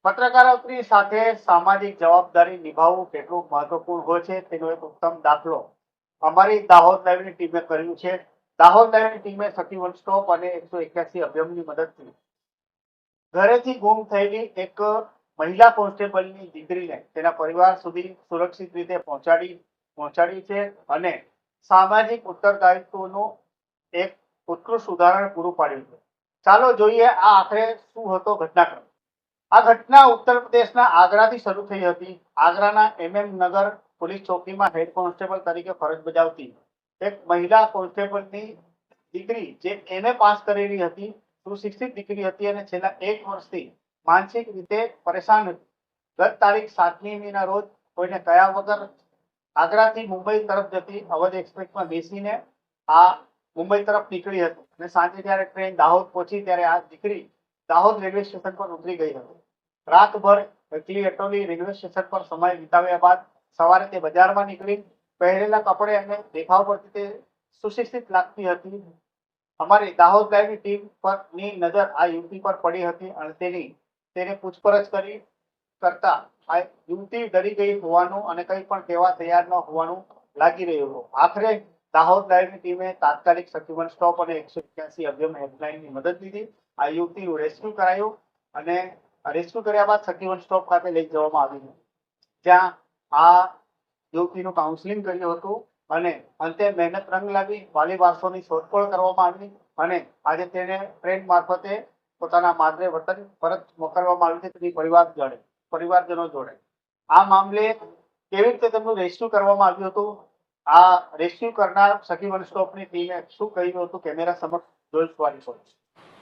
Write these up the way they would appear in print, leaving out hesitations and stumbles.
પત્રકારોની સાથે સામાજિક જવાબદારી નિભાવવું કેટલું મહત્વપૂર્ણ હોય છે તેનો એક ઉત્તમ દાખલો અમારી દાહોદ લાઈવની ટીમે કર્યું છે. દાહોદ લાઈવની ટીમે સખી વન સ્ટોપ અને 181 અભિયાનની મદદથી ઘરેથી ગુમ થયેલી એક મહિલા કોન્સ્ટેબલની દીકરીને તેના પરિવાર સુધી સુરક્ષિત રીતે પહોંચાડી છે અને સામાજિક ઉત્તરદાયિત્વનું એક ઉત્કૃષ્ટ ઉદાહરણ પૂરું પાડ્યું છે. ચાલો જોઈએ આ આખરે શું હતો ઘટનાક્રમ. આ ઘટના ઉત્તર પ્રદેશના આગ્રાથી શરૂ થઈ હતી. આગ્રાના નગર પોલીસ ચોકીમાં હેડ કોન્સ્ટેબલ તરીકે ફરજ બજાવતી એક મહિલા કોન્સ્ટેબલની દીકરી જે MA પાસ કરેલી હતી, સુશિક્ષિત દીકરી હતી અને છેલ્લા 1 વર્ષથી માનસિક રીતે પરેશાન હતી. ગત તારીખ 7મી મીના રોજ કોઈને કયા વગર આગ્રાથી મુંબઈ તરફ જતી અવધ એક્સપ્રેસમાં બેસીને આ મુંબઈ તરફ નીકળી હતી અને સાંજે જ્યારે ટ્રેન દાહોદ પહોંચી ત્યારે આ દીકરી દાહોદ રેલવે સ્ટેશન પર ઉતરી ગઈ હતી. રાતભર એકલી અટોલી રેલવે સ્ટેશન પર સમય વિતાવ્યા બાદ સવારે તે બજારમાં નીકળી. પહેરેલા કપડે અને દેખાવ પરથી તે સુશિક્ષિત લાગતી હતી. અમારી દાહોદ લાઈવની ટીમ પરની નજર આ યુવતી પર પડી હતી અને તેને પૂછપરછ કરતા આ યુવતી ડરી ગઈ હોવાનું અને કંઈ પણ કહેવા તૈયાર ન હોવાનું લાગી રહ્યું હતું. આખરે દાહોદ લાઈવની ટીમે તાત્કાલિક સખી વન સ્ટોપ અને 181 અભિયાન હેલ્પલાઇનની મદદ લીધી. આ યુવતીનું રેસ્ક્યુ કરાયું અને રેસ્ક્યુ કર્યા બાદ સખી વન સ્ટોપ ખાતે લઈ જવામાં આવી, જ્યાં આ યુવતીનું કાઉન્સિલિંગ કર્યું હતું અને અંતે મહેનત રંગ લાવી વાલી વારસોની શોધખોળ કરવામાં આવી અને આજે તેને ટ્રેન મારફતે પોતાના માદરે વતન પરત મોકલવામાં આવ્યું છે તેની પરિવારજનો જોડે. આ મામલે કેવી રીતે તેમનું રેસ્ક્યુ કરવામાં આવ્યું હતું, આ રેસ્ક્યુ કરનાર સખી વન સ્ટોપની ટીમે શું કહ્યું હતું, કેમેરા સમક્ષ જોઈ.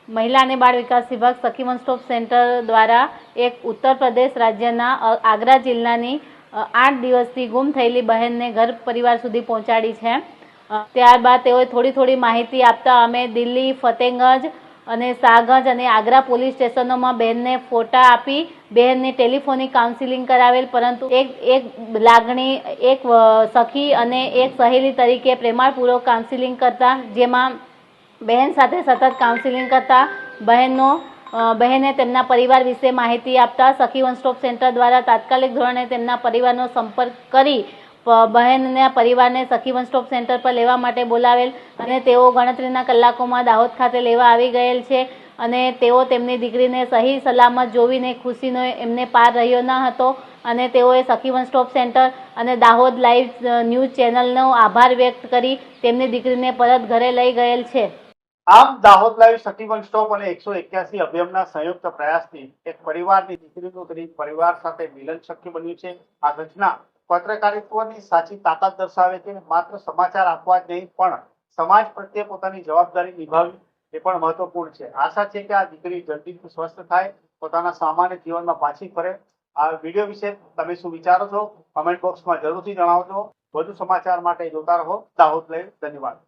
મહિલા અને બાળ વિકાસ વિભાગ સખી વન સ્ટોપ સેન્ટર દ્વારા એક ઉત્તર પ્રદેશ રાજ્યના આગ્રા જિલ્લાની 8 દિવસથી ગુમ થયેલી બહેનને ઘર પરિવાર સુધી પહોંચાડી છે. ત્યારબાદ તેઓએ થોડી માહિતી આપતા અમે દિલ્હી, ફતેહગંજ અને શાહગંજ અને આગ્રા પોલીસ સ્ટેશનોમાં બહેનને ફોટા આપી બહેનની ટેલિફોનિક કાઉન્સિલિંગ કરાવેલ, પરંતુ એક સખી અને એક સહેલી તરીકે પ્રેમાળપૂર્વક કાઉન્સિલિંગ કરતા, જેમાં બહેન સાથે સતત કાઉન્સિલિંગ કરતા બહેને તેમના પરિવાર વિશે માહિતી આપતા સખી વન સ્ટોપ સેન્ટર દ્વારા તાત્કાલિક ધોરણે તેમના પરિવારનો સંપર્ક કરી બહેનના પરિવારને સખી વન સ્ટોપ સેન્ટર પર લેવા માટે બોલાવેલ અને તેઓ ગણતરીના કલાકોમાં દાહોદ ખાતે લેવા આવી ગયેલ છે અને તેઓ તેમની દીકરીને સહી સલામત જોવીને ખુશીનો એમને પાર રહ્યો ન હતો અને તેઓએ સખી વન સ્ટોપ સેન્ટર અને દાહોદ લાઈવ ન્યૂઝ ચેનલનો આભાર વ્યક્ત કરી તેમની દીકરીને પરત ઘરે લઈ ગયેલ છે. આમ દાહોદ લાઈવ સખી વન સ્ટોપ અને 181 અભિયાનના સંયુક્ત પ્રયાસથી એક પરિવારની દીકરીનું પરિવાર સાથે મિલન શક્ય બન્યું છે. આ ઘટના પત્રકારિત્વની સાચી તાકાત દર્શાવે છે. માત્ર સમાચાર આપવા જ નહીં પણ સમાજ પ્રત્યે પોતાની જવાબદારી નિભાવવી એ પણ મહત્વપૂર્ણ છે. આશા છે કે આ દીકરી જલ્દીથી સ્વસ્થ થાય, પોતાના સામાન્ય જીવનમાં પાછી ફરે. આ વિડીયો વિશે તમે શું વિચારો છો, કમેન્ટ બોક્સમાં જરૂરથી જણાવજો. વધુ સમાચાર માટે જોતા રહો દાહોદ લાઈવ. ધન્યવાદ.